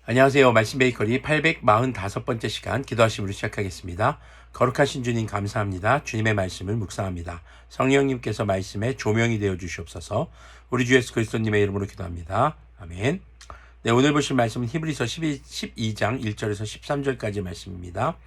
안녕하세요. 말씀 베이커리 845번째 시간 기도하심으로 시작하겠습니다. 거룩하신 주님 감사합니다. 주님의 말씀을 묵상합니다. 성령님께서 말씀에 조명이 되어 주시옵소서. 우리 주 예수 그리스도님의 이름으로 기도합니다. 아멘. 네, 오늘 보실 말씀은 히브리서 12장 1절에서 13절까지 말씀입니다.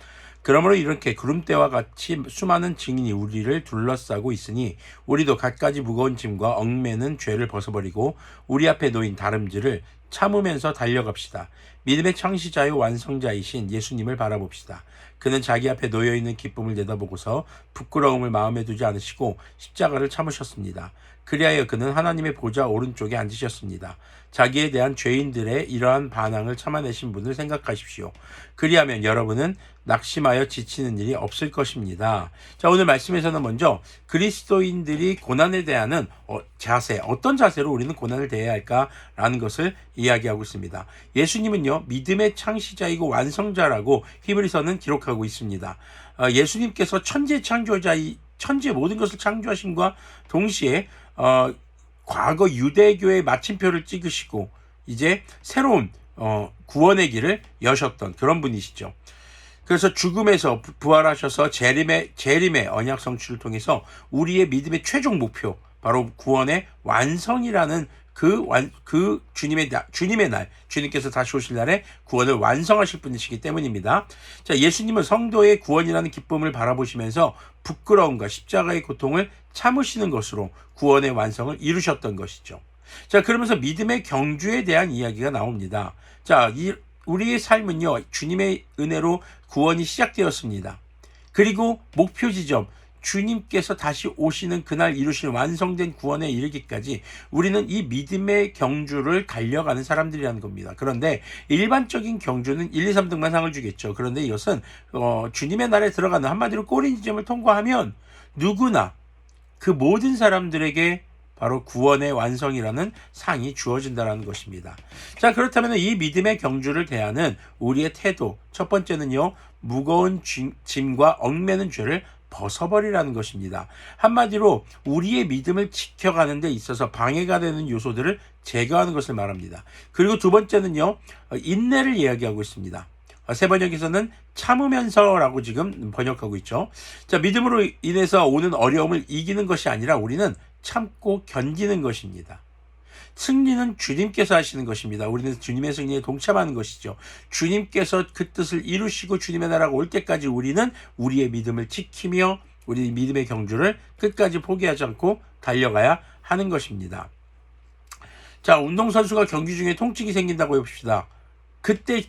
그러므로 이렇게 구름대와 같이 수많은 증인이 우리를 둘러싸고 있으니 우리도 갖가지 무거운 짐과 얽매는 죄를 벗어버리고 우리 앞에 놓인 다름질을 참으면서 달려갑시다. 믿음의 창시자요 완성자이신 예수님을 바라봅시다. 그는 자기 앞에 놓여있는 기쁨을 내다보고서 부끄러움을 마음에 두지 않으시고 십자가를 참으셨습니다. 그리하여 그는 하나님의 보좌 오른쪽에 앉으셨습니다. 자기에 대한 죄인들의 이러한 반항을 참아내신 분을 생각하십시오. 그리하면 여러분은 낙심하여 지치는 일이 없을 것입니다. 자, 오늘 말씀에서는 먼저 그리스도인들이 고난에 대한 자세, 어떤 자세로 우리는 고난을 대해야 할까라는 것을 이야기하고 있습니다. 예수님은요, 믿음의 창시자이고 완성자라고 히브리서는 기록하고 있습니다. 예수님께서 천지의 창조자이 천지의 모든 것을 창조하심과 동시에 과거 유대교의 마침표를 찍으시고 이제 새로운 구원의 길을 여셨던 그런 분이시죠. 그래서 죽음에서 부활하셔서 재림의 언약 성취를 통해서 우리의 믿음의 최종 목표, 바로 구원의 완성이라는 그 주님의 날, 주님께서 다시 오실 날에 구원을 완성하실 분이시기 때문입니다. 자, 예수님은 성도의 구원이라는 기쁨을 바라보시면서 부끄러움과 십자가의 고통을 참으시는 것으로 구원의 완성을 이루셨던 것이죠. 자, 그러면서 믿음의 경주에 대한 이야기가 나옵니다. 자, 우리의 삶은요, 주님의 은혜로 구원이 시작되었습니다. 그리고 목표 지점, 주님께서 다시 오시는 그날 이루실 완성된 구원에 이르기까지 우리는 이 믿음의 경주를 달려가는 사람들이라는 겁니다. 그런데 일반적인 경주는 1, 2, 3등만 상을 주겠죠. 그런데 이것은 주님의 날에 들어가는, 한마디로 꼬린 지점을 통과하면 누구나 그 모든 사람들에게 바로 구원의 완성이라는 상이 주어진다는 것입니다. 자, 그렇다면 이 믿음의 경주를 대하는 우리의 태도, 첫 번째는요, 무거운 짐과 얽매는 죄를 벗어버리라는 것입니다. 한마디로 우리의 믿음을 지켜가는 데 있어서 방해가 되는 요소들을 제거하는 것을 말합니다. 그리고 두 번째는요, 인내를 이야기하고 있습니다. 세 번역에서는 참으면서라고 지금 번역하고 있죠. 자, 믿음으로 인해서 오는 어려움을 이기는 것이 아니라 우리는 참고 견디는 것입니다. 승리는 주님께서 하시는 것입니다. 우리는 주님의 승리에 동참하는 것이죠. 주님께서 그 뜻을 이루시고 주님의 나라가 올 때까지 우리는 우리의 믿음을 지키며 우리 믿음의 경주를 끝까지 포기하지 않고 달려가야 하는 것입니다. 자, 운동선수가 경기 중에 통증이 생긴다고 해봅시다. 그때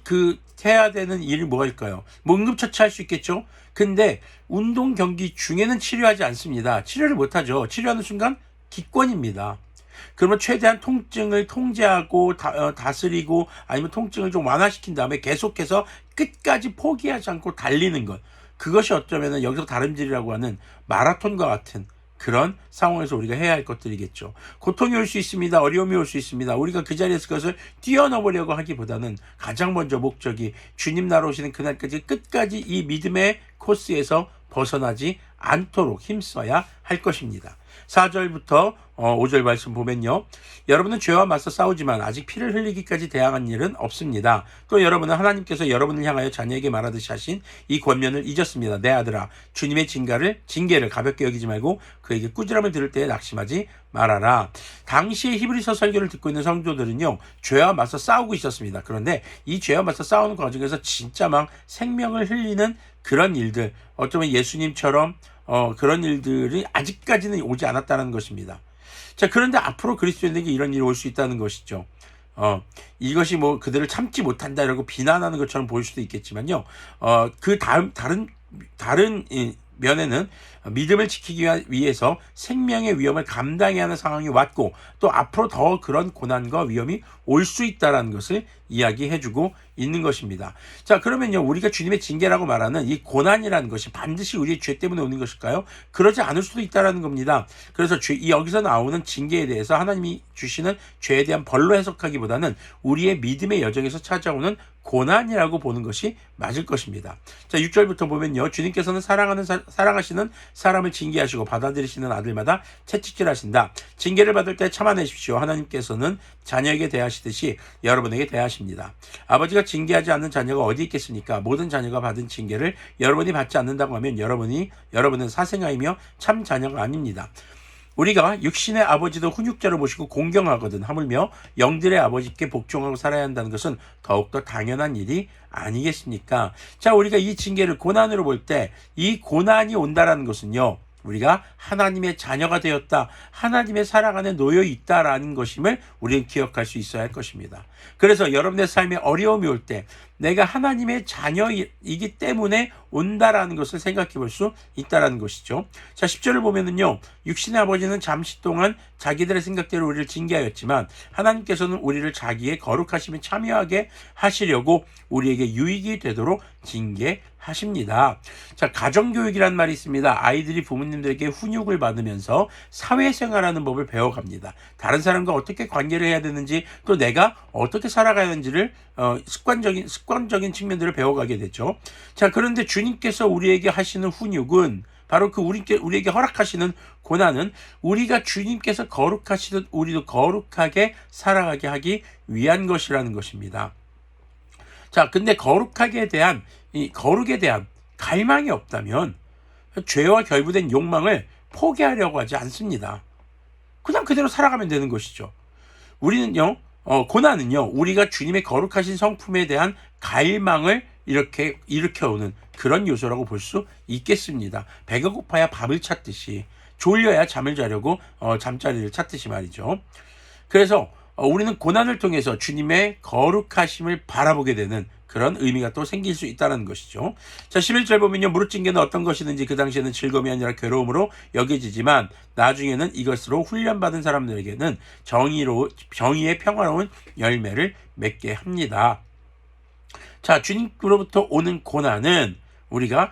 해야 되는 일이 뭐일까요? 응급처치할 수 있겠죠? 근데 운동 경기 중에는 치료하지 않습니다. 치료를 못하죠. 치료하는 순간 기권입니다. 그러면 최대한 통증을 통제하고 다스리고 아니면 통증을 좀 완화시킨 다음에 계속해서 끝까지 포기하지 않고 달리는 것. 그것이 어쩌면 여기서 다름질이라고 하는 마라톤과 같은 그런 상황에서 우리가 해야 할 것들이겠죠. 고통이 올 수 있습니다. 어려움이 올 수 있습니다. 우리가 그 자리에서 그것을 뛰어넘으려고 하기보다는 가장 먼저 목적이 주님 나라 오시는 그날까지 끝까지 이 믿음의 코스에서 벗어나지 않도록 힘써야 할 것입니다. 4절부터 5절 말씀 보면요. 여러분은 죄와 맞서 싸우지만 아직 피를 흘리기까지 대항한 일은 없습니다. 또 여러분은 하나님께서 여러분을 향하여 자녀에게 말하듯이 하신 이 권면을 잊었습니다. 내 아들아, 주님의 징계를 가볍게 여기지 말고 그에게 꾸지람을 들을 때에 낙심하지 말아라. 당시에 히브리서 설교를 듣고 있는 성도들은요, 죄와 맞서 싸우고 있었습니다. 그런데 이 죄와 맞서 싸우는 과정에서 진짜 막 생명을 흘리는 그런 일들, 어쩌면 예수님처럼 그런 일들이 아직까지는 오지 않았다는 것입니다. 자, 그런데 앞으로 그리스도인에게 이런 일이 올 수 있다는 것이죠. 이것이 뭐 그들을 참지 못한다 이러고 비난하는 것처럼 보일 수도 있겠지만요. 그 다른 면에는 믿음을 지키기 위해서 생명의 위험을 감당해야 하는 상황이 왔고 또 앞으로 더 그런 고난과 위험이 올 수 있다는 것을 이야기해주고 있는 것입니다. 자, 그러면요, 우리가 주님의 징계라고 말하는 이 고난이라는 것이 반드시 우리의 죄 때문에 오는 것일까요? 그러지 않을 수도 있다는 겁니다. 그래서 여기서 나오는 징계에 대해서 하나님이 주시는 죄에 대한 벌로 해석하기보다는 우리의 믿음의 여정에서 찾아오는 고난이라고 보는 것이 맞을 것입니다. 자, 6절부터 보면요. 주님께서는 사랑하시는 사람을 징계하시고 받아들이시는 아들마다 채찍질하신다. 징계를 받을 때 참아내십시오. 하나님께서는 자녀에게 대하시듯이 여러분에게 대하십니다. 아버지가 징계하지 않는 자녀가 어디 있겠습니까? 모든 자녀가 받은 징계를 여러분이 받지 않는다고 하면 여러분은 사생아이며 참 자녀가 아닙니다. 우리가 육신의 아버지도 훈육자로 모시고 공경하거든 하물며 영들의 아버지께 복종하고 살아야 한다는 것은 더욱더 당연한 일이 아니겠습니까? 자, 우리가 이 징계를 고난으로 볼 때 이 고난이 온다라는 것은요, 우리가 하나님의 자녀가 되었다, 하나님의 사랑 안에 놓여 있다라는 것임을 우리는 기억할 수 있어야 할 것입니다. 그래서 여러분의 삶에 어려움이 올 때 내가 하나님의 자녀이기 때문에 온다라는 것을 생각해 볼 수 있다라는 것이죠. 자, 10절을 보면은요, 육신의 아버지는 잠시 동안 자기들의 생각대로 우리를 징계하였지만 하나님께서는 우리를 자기의 거룩하심에 참여하게 하시려고 우리에게 유익이 되도록 징계하십니다. 자, 가정교육이라는 말이 있습니다. 아이들이 부모님들에게 훈육을 받으면서 사회생활하는 법을 배워갑니다. 다른 사람과 어떻게 관계를 해야 되는지, 또 내가 어떻게 살아가야 하는지를 습관적인 측면들을 배워가게 되죠. 자, 그런데 주님께서 우리에게 하시는 훈육은 바로 우리에게 허락하시는 고난은 우리가 주님께서 거룩하시듯 우리도 거룩하게 살아가게 하기 위한 것이라는 것입니다. 자, 근데 거룩에 대한 갈망이 없다면 죄와 결부된 욕망을 포기하려고 하지 않습니다. 그냥 그대로 살아가면 되는 것이죠. 우리는요, 고난은요, 우리가 주님의 거룩하신 성품에 대한 갈망을 이렇게 일으켜오는 그런 요소라고 볼 수 있겠습니다. 배가 고파야 밥을 찾듯이, 졸려야 잠을 자려고 잠자리를 찾듯이 말이죠. 그래서 우리는 고난을 통해서 주님의 거룩하심을 바라보게 되는 그런 의미가 또 생길 수 있다는 것이죠. 자, 11절 보면요. 무릇 징계는 어떤 것이든지 그 당시에는 즐거움이 아니라 괴로움으로 여겨지지만 나중에는 이것으로 훈련받은 사람들에게는 정의의 평화로운 열매를 맺게 합니다. 자, 주님으로부터 오는 고난은 우리가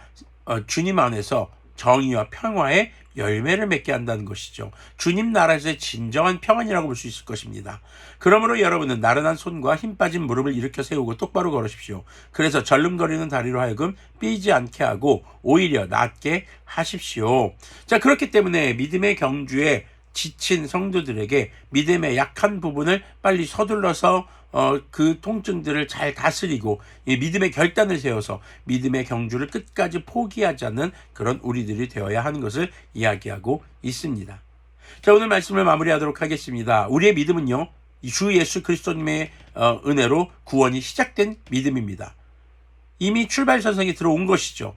주님 안에서 정의와 평화의 열매를 맺게 한다는 것이죠. 주님 나라에서의 진정한 평안이라고 볼 수 있을 것입니다. 그러므로 여러분은 나른한 손과 힘 빠진 무릎을 일으켜 세우고 똑바로 걸으십시오. 그래서 절름거리는 다리로 하여금 삐지 않게 하고 오히려 낫게 하십시오. 자, 그렇기 때문에 믿음의 경주에 지친 성도들에게 믿음의 약한 부분을 빨리 서둘러서 그 통증들을 잘 다스리고 이 믿음의 결단을 세워서 믿음의 경주를 끝까지 포기하지 않는 그런 우리들이 되어야 하는 것을 이야기하고 있습니다. 자, 오늘 말씀을 마무리하도록 하겠습니다. 우리의 믿음은요, 주 예수 그리스도님의 은혜로 구원이 시작된 믿음입니다. 이미 출발선상에 들어온 것이죠.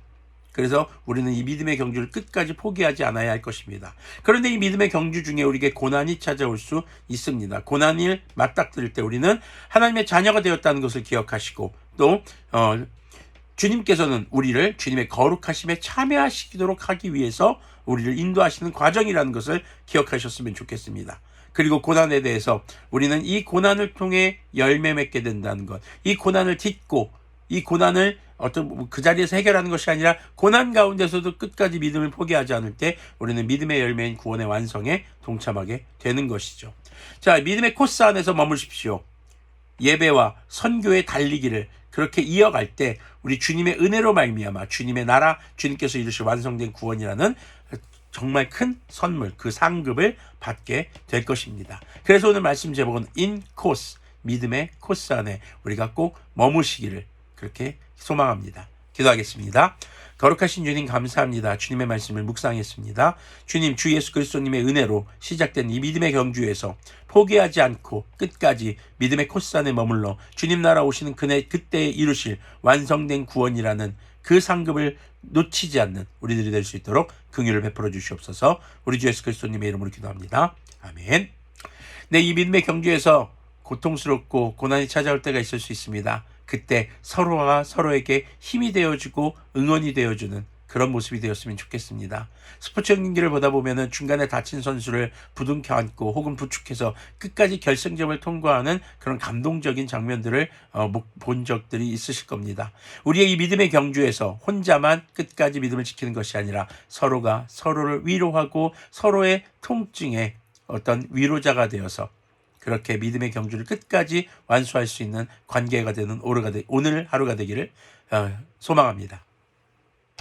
그래서 우리는 이 믿음의 경주를 끝까지 포기하지 않아야 할 것입니다. 그런데 이 믿음의 경주 중에 우리에게 고난이 찾아올 수 있습니다. 고난이 맞닥뜨릴 때 우리는 하나님의 자녀가 되었다는 것을 기억하시고 또 주님께서는 우리를 주님의 거룩하심에 참여하시도록 하기 위해서 우리를 인도하시는 과정이라는 것을 기억하셨으면 좋겠습니다. 그리고 고난에 대해서 우리는 이 고난을 통해 열매 맺게 된다는 것, 이 고난을 딛고 이 고난을 그 자리에서 해결하는 것이 아니라 고난 가운데서도 끝까지 믿음을 포기하지 않을 때 우리는 믿음의 열매인 구원의 완성에 동참하게 되는 것이죠. 자, 믿음의 코스 안에서 머무십시오. 예배와 선교의 달리기를 그렇게 이어갈 때 우리 주님의 은혜로 말미암아 주님의 나라, 주님께서 이루실 완성된 구원이라는 정말 큰 선물, 그 상급을 받게 될 것입니다. 그래서 오늘 말씀 제목은 in course, 믿음의 코스 안에 우리가 꼭 머무시기를 그렇게 소망합니다. 기도하겠습니다. 거룩하신 주님 감사합니다. 주님의 말씀을 묵상했습니다. 주님, 주 예수 그리스도님의 은혜로 시작된 이 믿음의 경주에서 포기하지 않고 끝까지 믿음의 코스 안에 머물러 주님 나라 오시는 그때에 이루실 완성된 구원이라는 그 상급을 놓치지 않는 우리들이 될 수 있도록 긍휼을 베풀어 주시옵소서. 우리 주 예수 그리스도님의 이름으로 기도합니다. 아멘. 네, 이 믿음의 경주에서 고통스럽고 고난이 찾아올 때가 있을 수 있습니다. 그때 서로가 서로에게 힘이 되어주고 응원이 되어주는 그런 모습이 되었으면 좋겠습니다. 스포츠 경기를 보다 보면은 중간에 다친 선수를 부둥켜 안고 혹은 부축해서 끝까지 결승점을 통과하는 그런 감동적인 장면들을 본 적들이 있으실 겁니다. 우리의 이 믿음의 경주에서 혼자만 끝까지 믿음을 지키는 것이 아니라 서로가 서로를 위로하고 서로의 통증에 어떤 위로자가 되어서 그렇게 믿음의 경주를 끝까지 완수할 수 있는 관계가 되는 오늘 하루가 되기를 소망합니다.